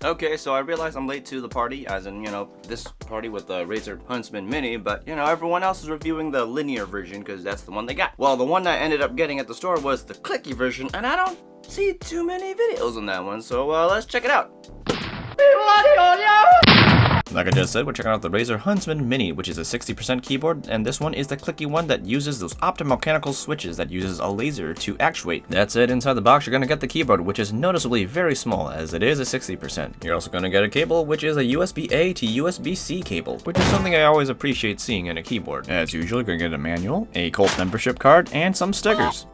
Okay, so I realize I'm late to the party, as in, this party with the Razer Huntsman Mini, but, everyone else is reviewing the linear version because that's the one they got. Well, the one I ended up getting at the store was the clicky version, and I don't see too many videos on that one, so let's check it out. Like I just said, we're checking out the Razer Huntsman Mini, which is a 60% keyboard, and this one is the clicky one that uses those optomechanical switches that uses a laser to actuate. That's it. Inside the box, you're going to get the keyboard, which is noticeably very small, as it is a 60%. You're also going to get a cable, which is a USB-A to USB-C cable, which is something I always appreciate seeing in a keyboard. As usual, you're going to get a manual, a Colt membership card, and some stickers.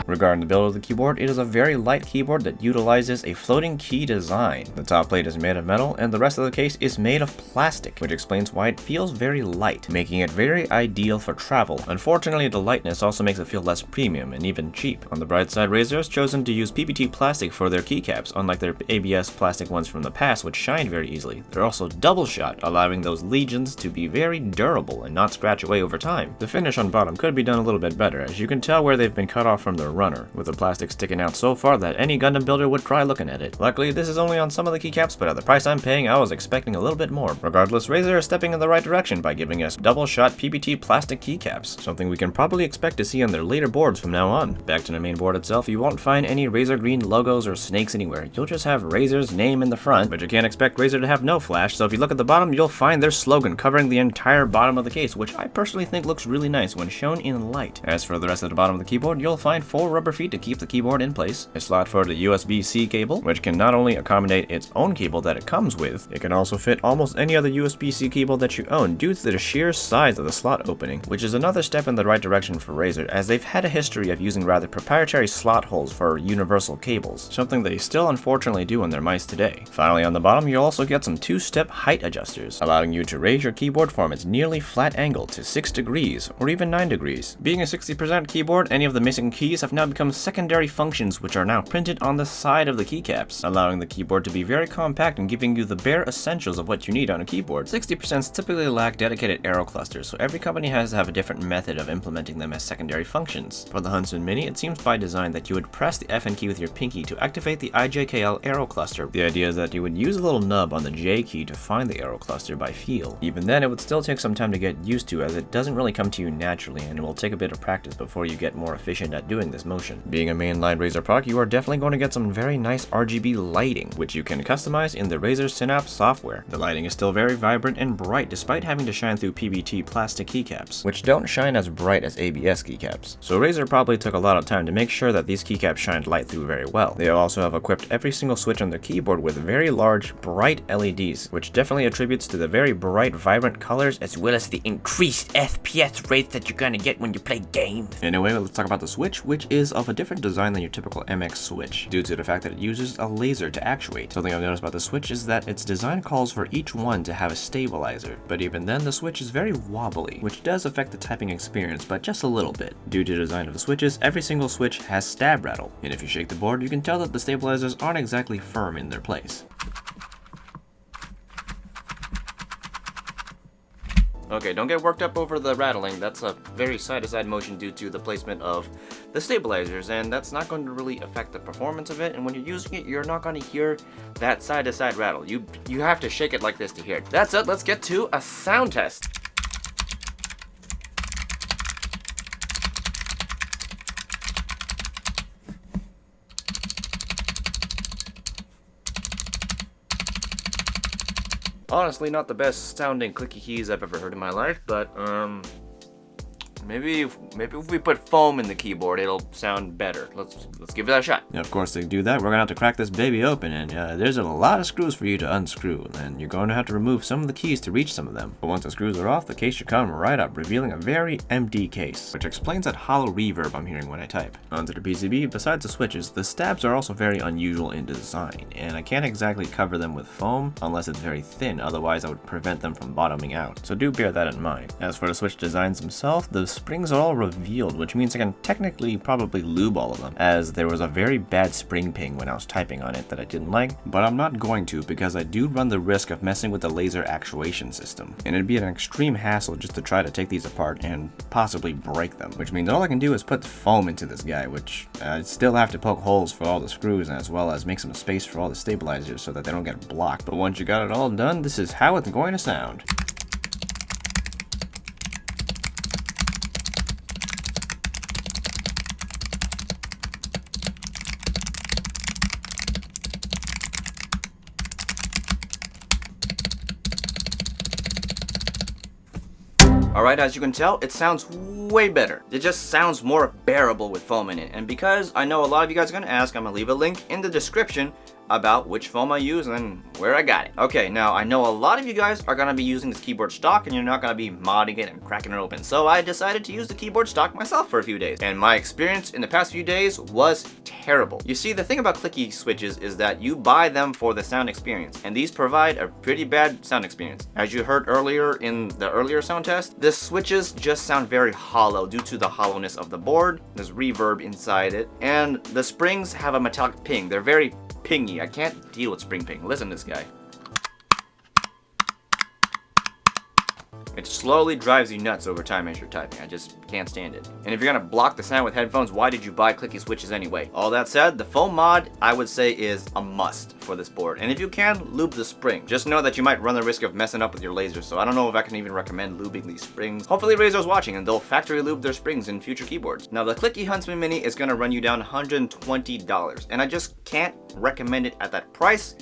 Regarding the build of the keyboard, it is a very light keyboard that utilizes a floating key design. The top plate is made of metal, and the rest of the case is made of plastic, which explains why it feels very light, making it very ideal for travel. Unfortunately, the lightness also makes it feel less premium and even cheap. On the bright side, Razer has chosen to use PBT plastic for their keycaps, unlike their ABS plastic ones from the past, which shined very easily. They're also double shot, allowing those legions to be very durable and not scratch away over time. The finish on bottom could be done a little bit better, as you can tell where they've been cut off from the runner, with the plastic sticking out so far that any Gundam builder would cry looking at it. Luckily, this is only on some of the keycaps, but at the price I'm paying, I was expecting a little bit more. Regardless, Razer is stepping in the right direction by giving us double-shot PBT plastic keycaps, something we can probably expect to see on their later boards from now on. Back to the main board itself, you won't find any Razer green logos or snakes anywhere. You'll just have Razer's name in the front, but you can't expect Razer to have no flash, so if you look at the bottom, you'll find their slogan covering the entire bottom of the case, which I personally think looks really nice when shown in light. As for the rest of the bottom of the keyboard, you'll find 4 rubber feet to keep the keyboard in place, a slot for the USB-C cable, which can not only accommodate its own cable that it comes with, it can also fit almost any other USB-C cable that you own due to the sheer size of the slot opening, which is another step in the right direction for Razer, as they've had a history of using rather proprietary slot holes for universal cables, something they still unfortunately do on their mice today. Finally, on the bottom, you'll also get some 2-step height adjusters, allowing you to raise your keyboard from its nearly flat angle to 6 degrees, or even 9 degrees. Being a 60% keyboard, any of the missing keys have now become secondary functions, which are now printed on the side of the keycaps, allowing the keyboard to be very compact and giving you the bare essentials of what you need on a keyboard. 60% typically lack dedicated arrow clusters, so every company has to have a different method of implementing them as secondary functions. For the Huntsman Mini, it seems by design that you would press the FN key with your pinky to activate the IJKL arrow cluster. The idea is that you would use a little nub on the J key to find the arrow cluster by feel. Even then, it would still take some time to get used to, as it doesn't really come to you naturally, and it will take a bit of practice before you get more efficient at doing this motion. Being a mainline Razer product, you are definitely going to get some very nice RGB lighting, which you can customize in the Razer Synapse software. The lighting is still very vibrant and bright despite having to shine through PBT plastic keycaps, which don't shine as bright as ABS keycaps. So Razer probably took a lot of time to make sure that these keycaps shined light through very well. They also have equipped every single switch on their keyboard with very large, bright LEDs, which definitely attributes to the very bright, vibrant colors as well as the increased FPS rates that you're gonna get when you play games. Anyway, let's talk about the switch, which is of a different design than your typical MX switch, due to the fact that it uses a laser to actuate. Something I've noticed about the switch is that its design calls for each one to have a stabilizer, but even then the switch is very wobbly, which does affect the typing experience, but just a little bit. Due to the design of the switches, every single switch has stab rattle, and if you shake the board, you can tell that the stabilizers aren't exactly firm in their place. Okay, don't get worked up over the rattling. That's a very side-to-side motion due to the placement of the stabilizers, and that's not going to really affect the performance of it, and when you're using it, you're not going to hear that side-to-side rattle. You have to shake it like this to hear it. That's it, let's get to a sound test. Honestly, not the best sounding clicky keys I've ever heard in my life, but maybe if we put foam in the keyboard, it'll sound better. Let's give it a shot. Now, of course, to do that, we're gonna have to crack this baby open, and there's a lot of screws for you to unscrew, and you're going to have to remove some of the keys to reach some of them. But once the screws are off, the case should come right up, revealing a very empty case, which explains that hollow reverb I'm hearing when I type. Onto the PCB, besides the switches, the stabs are also very unusual in design, and I can't exactly cover them with foam unless it's very thin, otherwise I would prevent them from bottoming out, so do bear that in mind. As for the switch designs themselves, the springs are all revealed, which means I can technically probably lube all of them, as there was a very bad spring ping when I was typing on it that I didn't like, but I'm not going to because I do run the risk of messing with the laser actuation system, and it'd be an extreme hassle just to try to take these apart and possibly break them, which means all I can do is put foam into this guy, which I still have to poke holes for all the screws as well as make some space for all the stabilizers so that they don't get blocked. But once you got it all done, this is how it's going to sound. Alright, as you can tell, it sounds way better. It just sounds more bearable with foam in it. And because I know a lot of you guys are going to ask, I'm going to leave a link in the description about which foam I use and where I got it. Okay, now I know a lot of you guys are going to be using this keyboard stock and you're not going to be modding it and cracking it open. So I decided to use the keyboard stock myself for a few days. And my experience in the past few days was terrible. You see, the thing about clicky switches is that you buy them for the sound experience, and these provide a pretty bad sound experience. As you heard earlier in the earlier sound test, the switches just sound very hollow due to the hollowness of the board. There's reverb inside it, and the springs have a metallic ping. They're very pingy. I can't deal with spring ping. Listen to this guy. It slowly drives you nuts over time as you're typing. I just can't stand it. And if you're gonna block the sound with headphones, why did you buy clicky switches anyway? All that said, the foam mod, I would say, is a must for this board. And if you can, lube the spring. Just know that you might run the risk of messing up with your lasers, so I don't know if I can even recommend lubing these springs. Hopefully Razer's watching and they'll factory lube their springs in future keyboards. Now the Clicky Huntsman Mini is gonna run you down $120, and I just can't recommend it at that price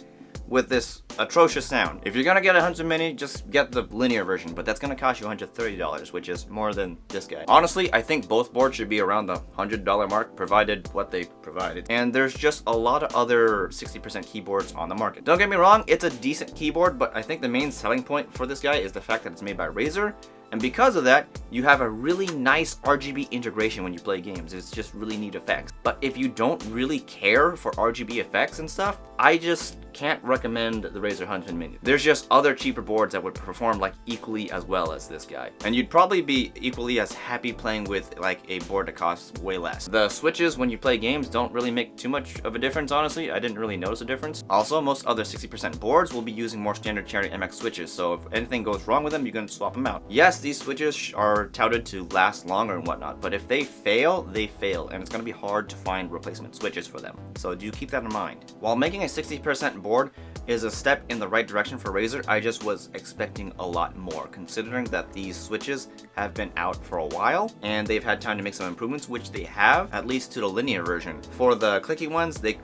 with this atrocious sound. If you're gonna get a Huntsman Mini, just get the linear version, but that's gonna cost you $130, which is more than this guy. Honestly, I think both boards should be around the $100 mark, provided what they provided. And there's just a lot of other 60% keyboards on the market. Don't get me wrong, it's a decent keyboard, but I think the main selling point for this guy is the fact that it's made by Razer. And because of that, you have a really nice RGB integration when you play games. It's just really neat effects. But if you don't really care for RGB effects and stuff, I just can't recommend the Razer Huntsman Mini. There's just other cheaper boards that would perform like equally as well as this guy. And you'd probably be equally as happy playing with like a board that costs way less. The switches when you play games don't really make too much of a difference, honestly. I didn't really notice a difference. Also, most other 60% boards will be using more standard Cherry MX switches, so if anything goes wrong with them, you can swap them out. Yes, these switches are touted to last longer and whatnot, but if they fail, they fail, and it's going to be hard to find replacement switches for them. So do keep that in mind. While making a 60% board is a step in the right direction for Razer, I just was expecting a lot more, considering that these switches have been out for a while and they've had time to make some improvements, which they have, at least to the linear version. For the clicky ones, they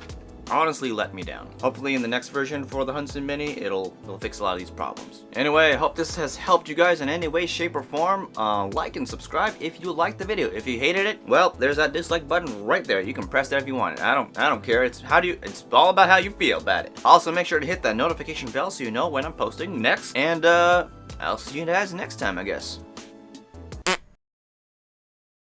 honestly let me down. Hopefully in the next version for the Huntsman Mini, it'll fix a lot of these problems. Anyway, I hope this has helped you guys in any way, shape, or form. Like and subscribe if you liked the video. If you hated it, well, there's that dislike button right there. You can press that if you want it. I don't care. It's all about how you feel about it. Also, make sure to hit that notification bell so you know when I'm posting next. And I'll see you guys next time, I guess.